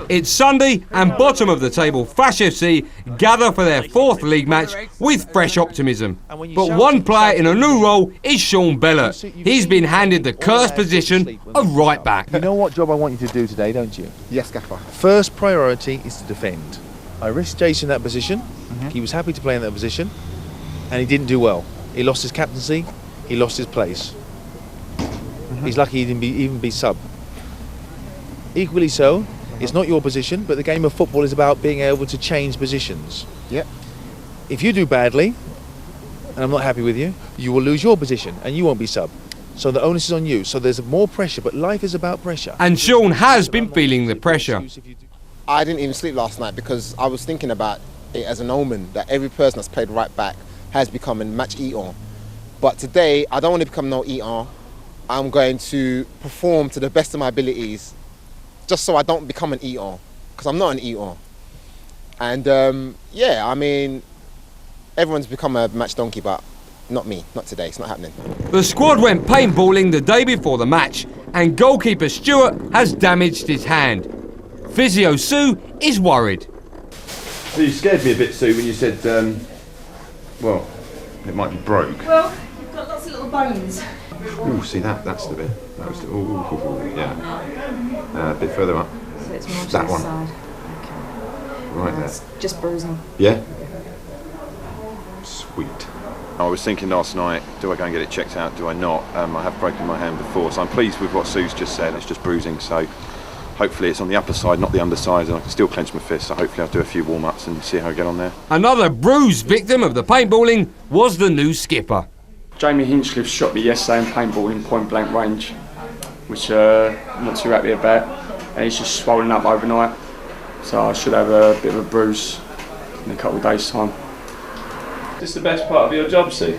It's Sunday and bottom of the table Fash FC gather for their 4th league match with fresh optimism. But one player in a new role is Sean Bellert. He's been handed the cursed position of right back. You know what job I want you to do today, don't you? Yes, Gaffer. First priority is to defend. I risked Jason that position. He was happy to play in that position, and he didn't do well. He lost his captaincy, he lost his place. He's lucky he didn't even be sub. Equally so, it's not your position, but the game of football is about being able to change positions. Yep. If you do badly, and I'm not happy with you, you will lose your position and you won't be sub. So the onus is on you. So there's more pressure, but life is about pressure. And Sean has been feeling the pressure. I didn't even sleep last night because I was thinking about it as an omen that every person that's played right back has become a match eater. But today, I don't want to become no eater. I'm going to perform to the best of my abilities just so I don't become an eater, because I'm not an eater. And yeah, I mean, everyone's become a match donkey, but not me, not today, it's not happening. The squad went paintballing the day before the match, and goalkeeper Stewart has damaged his hand. Physio Sue is worried. So you scared me a bit, Sue, when you said, well, it might be broke. Well, you've got lots of little bones. Oh, see that's the bit. That was the, yeah. A bit further up. So it's more to that the one. side. Right there. It's just bruising. Yeah. Sweet. I was thinking last night, do I go and get it checked out? Do I not? I have broken my hand before, so I'm pleased with what Sue's just said. It's just bruising, so hopefully it's on the upper side, not the underside, and I can still clench my fist. So hopefully I'll do a few warm-ups and see how I get on there. Another bruised victim of the paintballing was the new skipper. Jamie Hinchcliffe shot me yesterday in paintball in point blank range, which I'm not too happy about, and he's just swollen up overnight, so I should have a bit of a bruise in a couple of days' time. Is this the best part of your job, Sue?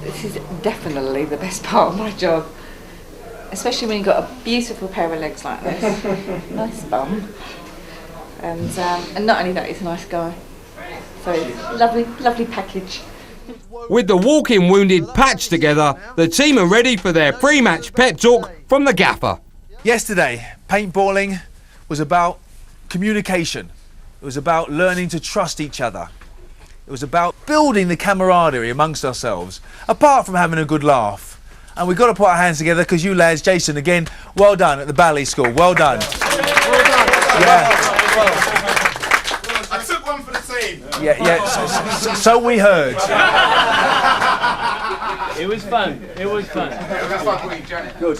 This is definitely the best part of my job, especially when you've got a beautiful pair of legs like this. Nice bum, and not only that, he's a nice guy. So lovely, lovely package. With the walking wounded patched together, the team are ready for their pre-match pep talk from the gaffer. Yesterday, paintballing was about communication. It was about learning to trust each other. It was about building the camaraderie amongst ourselves, apart from having a good laugh. And we've got to put our hands together because you lads, Jason, again, well done at the ballet school. Well done. Yeah. I took one for the team. Yeah. So we heard. It was fun. It was fun. Good.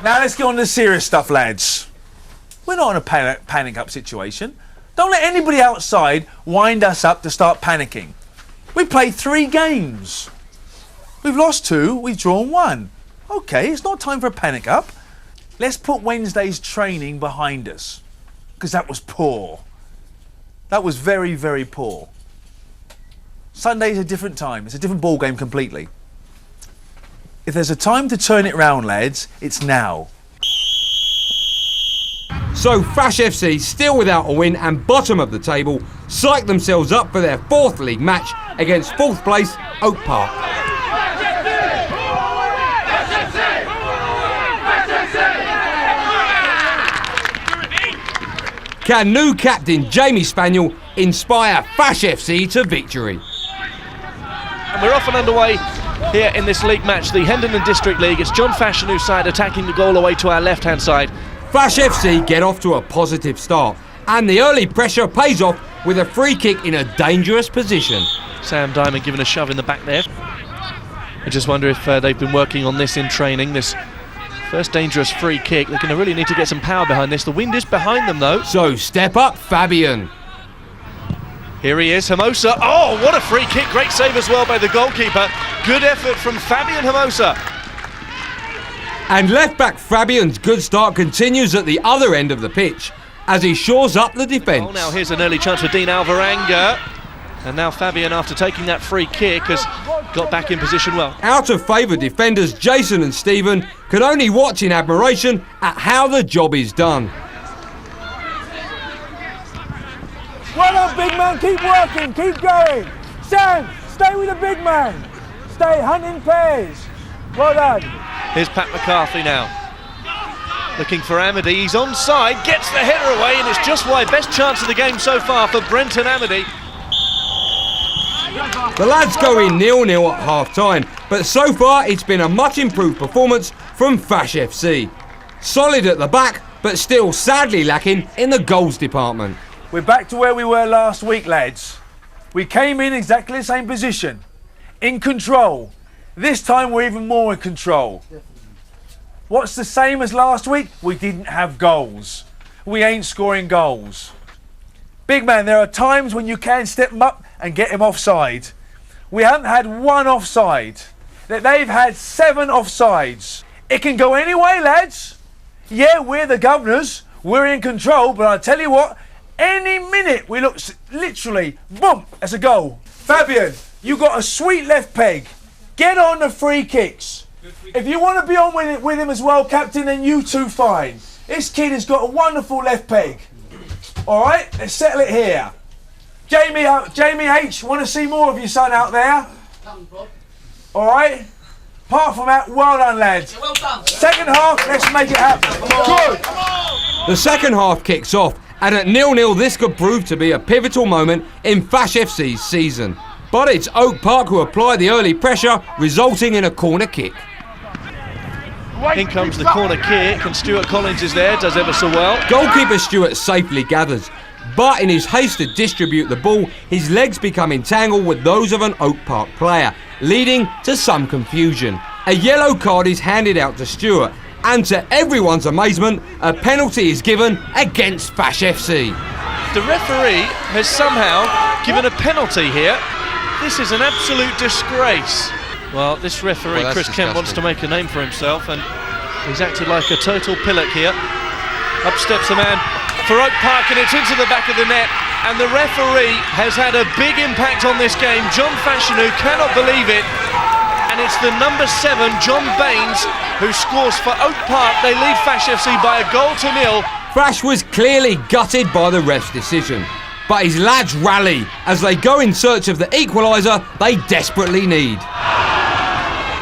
Now let's get on to the serious stuff, lads. We're not in a panic up situation. Don't let anybody outside wind us up to start panicking. We played 3 games. We've lost 2, we've drawn 1. Okay, it's not time for a panic up. Let's put Wednesday's training behind us, because that was poor. That was very, very poor. Sunday's a different time. It's a different ball game completely. If there's a time to turn it round, lads, it's now. So Fash FC, still without a win and bottom of the table, psych themselves up for their 4th league match against 4th place Oak Park. Can new captain Jamie Spaniel inspire Fash FC to victory? And we're off and underway here in this league match, the Hendon and District League. It's John Fashanu side attacking the goal away to our left-hand side. Fash FC get off to a positive start, and the early pressure pays off with a free kick in a dangerous position. Sam Diamond giving a shove in the back there. I just wonder if they've been working on this in training, this first dangerous free kick. They're going to really need to get some power behind this. The wind is behind them though. So step up Fabian. Here he is, Hermosa. Oh, what a free kick. Great save as well by the goalkeeper. Good effort from Fabian Hermosa. And left-back Fabian's good start continues at the other end of the pitch as he shores up the defence. Oh, now here's an early chance for Dean Alvarenga. And now Fabian, after taking that free kick, has got back in position well. Out of favour defenders Jason and Stephen could only watch in admiration at how the job is done. Well done, big man, keep working, keep going. Sam, stay with the big man. Stay hunting pairs. Well done. Here's Pat McCarthy now. Looking for Amity, he's onside, gets the header away, and it's just wide. Best chance of the game so far for Brenton Amity. The lads go in 0-0 at half-time, but so far it's been a much improved performance from Fash FC. Solid at the back, but still sadly lacking in the goals department. We're back to where we were last week, lads. We came in exactly the same position, in control. This time we're even more in control. What's the same as last week? We didn't have goals. We ain't scoring goals. Big man, there are times when you can step him up and get him offside. We haven't had one offside. They've had 7 offsides. It can go any way, lads. Yeah, we're the governors. We're in control, but I tell you what, any minute we look, literally, boom, that's a goal. Fabian, you got a sweet left peg. Get on the free kicks. If you want to be on with him as well, captain, then you two fine. This kid has got a wonderful left peg. All right, let's settle it here. Jamie H, want to see more of your son out there? All right. Apart from that, well done, lads. Well done. Second half, let's make it happen. Good. The second half kicks off, and at 0-0 this could prove to be a pivotal moment in Fash FC's season. But it's Oak Park who apply the early pressure, resulting in a corner kick. In comes the corner kick, and Stuart Collins is there, does ever so well. Goalkeeper Stuart safely gathers, but in his haste to distribute the ball, his legs become entangled with those of an Oak Park player, leading to some confusion. A yellow card is handed out to Stuart, and to everyone's amazement, a penalty is given against Fash FC. The referee has somehow given a penalty here. This is an absolute disgrace. Well, this referee, Chris Kemp, wants to make a name for himself, and he's acted like a total pillock here. Up steps a man for Oak Park, and it's into the back of the net, and the referee has had a big impact on this game. John Fashanu cannot believe it, and it's the number 7, John Baines, who scores for Oak Park. They lead Fash FC by 1-0. Fash was clearly gutted by the ref's decision, but his lads rally as they go in search of the equaliser they desperately need.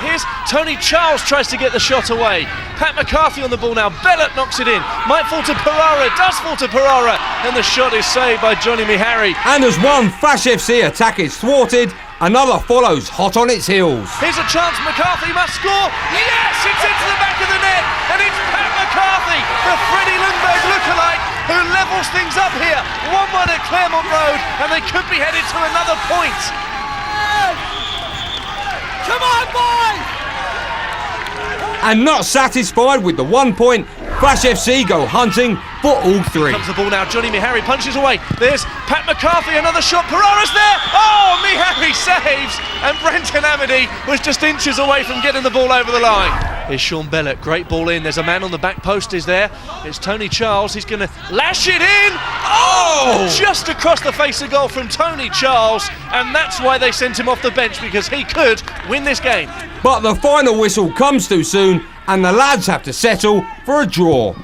Here's Tony Charles, tries to get the shot away. Pat McCarthy on the ball now. Bellot knocks it in. Might fall to Perara, does fall to Perara, and the shot is saved by Johnny Mihari. And as one Fash FC attack is thwarted, another follows hot on its heels. Here's a chance, McCarthy must score. Yes, it's into the back of the net, and it's Pat McCarthy, the Freddie Lundberg lookalike, who levels things up here. 1-1 at Claremont Road, and they could be headed to another point. Come on, boys! And not satisfied with the 1 point, Fash FC go hunting for all 3. Comes the ball now, Johnny Mihari punches away. There's Pat McCarthy, another shot. Perara's there! Oh, Mihari saves! And Brenton Amity was just inches away from getting the ball over the line. Here's Sean Bellot, great ball in. There's a man on the back post, is there. It's Tony Charles, he's going to lash it in. Oh! Just across the face of goal from Tony Charles, and that's why they sent him off the bench, because he could win this game. But the final whistle comes too soon, and the lads have to settle for a draw.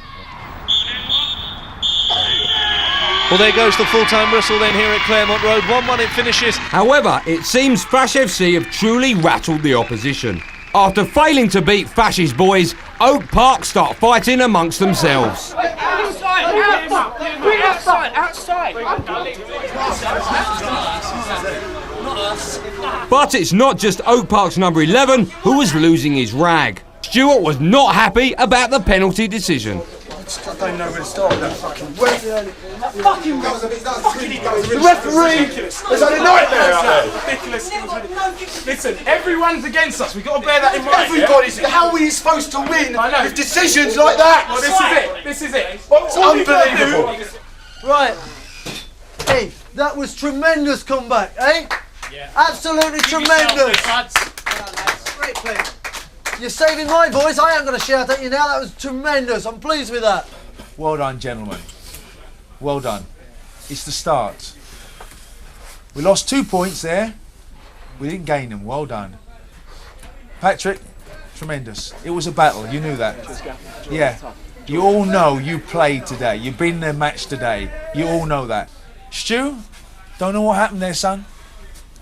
Well, there goes the full-time whistle then here at Claremont Road. 1-1 it finishes. However, it seems Fash FC have truly rattled the opposition. After failing to beat Fash's boys, Oak Park start fighting amongst themselves. Outside! But it's not just Oak Park's number 11 who was losing his rag. Stuart was not happy about the penalty decision. don't know where to start with that fucking ref. The referee is a nightmare out there. Ridiculous. Listen, everyone's against us. We've got to bear that in mind. Everybody's. How are you supposed to win I know. with decisions like that? Well, this is it. It's unbelievable. Right. Hey, that was tremendous comeback, eh? Yeah. Absolutely tremendous. Great play. You're saving my voice. I ain't going to shout at you now. That was tremendous. I'm pleased with that. Well done, gentlemen. Well done. It's the start. We lost 2 points there. We didn't gain them. Well done. Patrick, tremendous. It was a battle. You knew that. Yeah. You all know you played today. You've been in their match today. You all know that. Stu, don't know what happened there, son.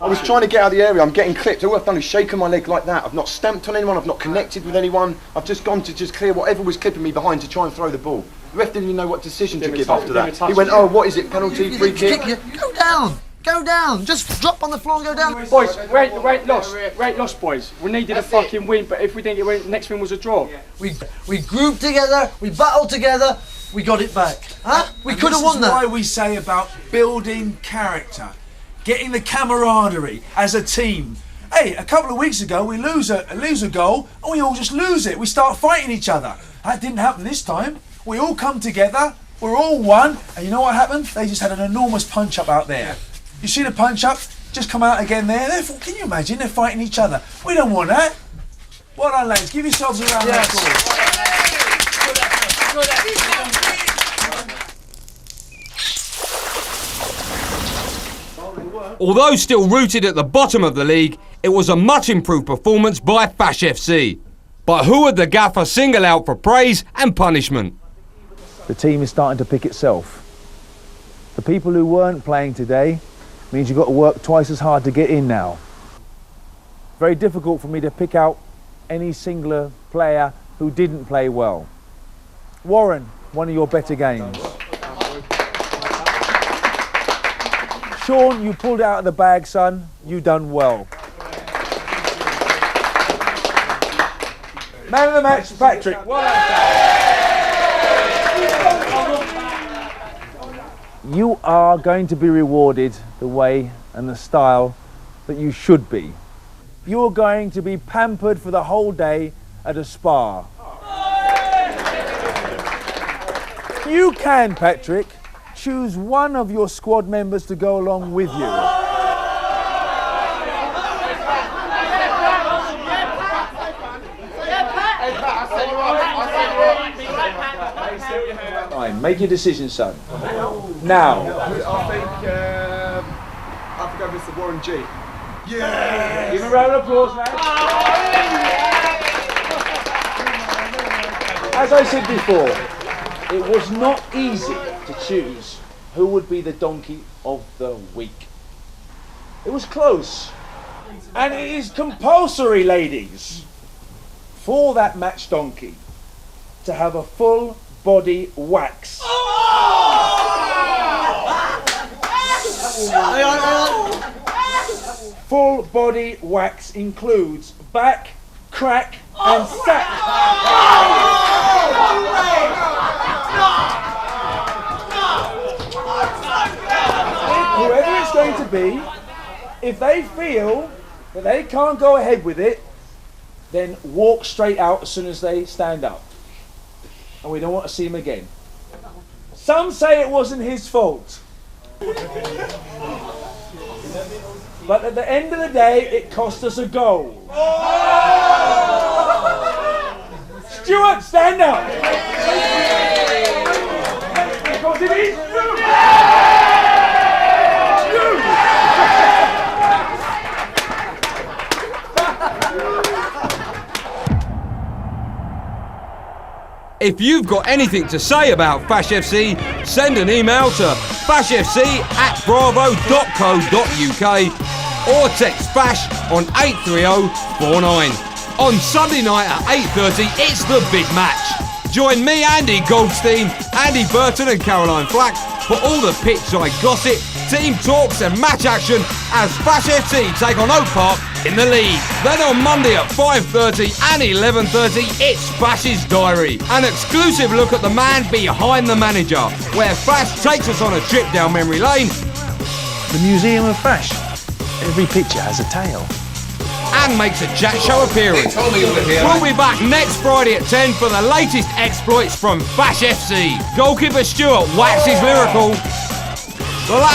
I was trying to get out of the area, I'm getting clipped. All I've done is shaken my leg like that. I've not stamped on anyone, I've not connected with anyone. I've just gone to clear whatever was clipping me behind to try and throw the ball. The ref didn't even know what decision to give after that. He went, oh, what is it, penalty, free kick? Go down. Go down. Just drop on the floor and go down. Boys, we ain't lost, boys. We needed a fucking win, but if we didn't get a win, the next win was a draw. We grouped together, we battled together, we got it back. Huh? We could have won that. This is why we say about building character, getting the camaraderie as a team. Hey, a couple of weeks ago we lose a goal and we all just lose it. We start fighting each other. That didn't happen this time. We all come together, we're all one, and you know what happened? They just had an enormous punch up out there. You see the punch up? Just come out again there. Can you imagine? They're fighting each other. We don't want that. Well done, lads. Give yourselves a round of applause. Although still rooted at the bottom of the league, it was a much improved performance by Fash FC. But who would the gaffer single out for praise and punishment? The team is starting to pick itself. The people who weren't playing today means you've got to work twice as hard to get in now. Very difficult for me to pick out any singular player who didn't play well. Warren, one of your better games. Sean, you pulled it out of the bag, son. You done well. Man of the match, Patrick. You are going to be rewarded the way and the style that you should be. You're going to be pampered for the whole day at a spa. You can, Patrick, choose one of your squad members to go along with you. Fine, make your decision, son. Now. I think I'll go with Mr. Warren G. Yeah! Give him a round of applause, man. As I said before, it was not easy to choose who would be the donkey of the week. It was close. And it is compulsory, ladies, for that match donkey to have a full body wax. Full body wax includes back, crack and sack. Whoever it's going to be, if they feel that they can't go ahead with it, then walk straight out as soon as they stand up. And we don't want to see him again. Some say it wasn't his fault. But at the end of the day, it cost us a goal. Stuart, stand up! Because it is true! If you've got anything to say about Fash FC, send an email to fashfc@bravo.co.uk or text Fash on 83049. On Sunday night at 8:30, it's the big match. Join me, Andy Goldstein, Andy Burton and Caroline Flack for all the pitchside gossip, team talks and match action as Fash FC take on Oak Park in the league. Then on Monday at 5:30 and 11:30, it's Fash's Diary, an exclusive look at the man behind the manager, where Fash takes us on a trip down memory lane. The Museum of Fash. Every picture has a tale. And makes a chat show appearance. We'll be back next Friday at 10 for the latest exploits from Fash FC. Goalkeeper Stuart waxes lyrical.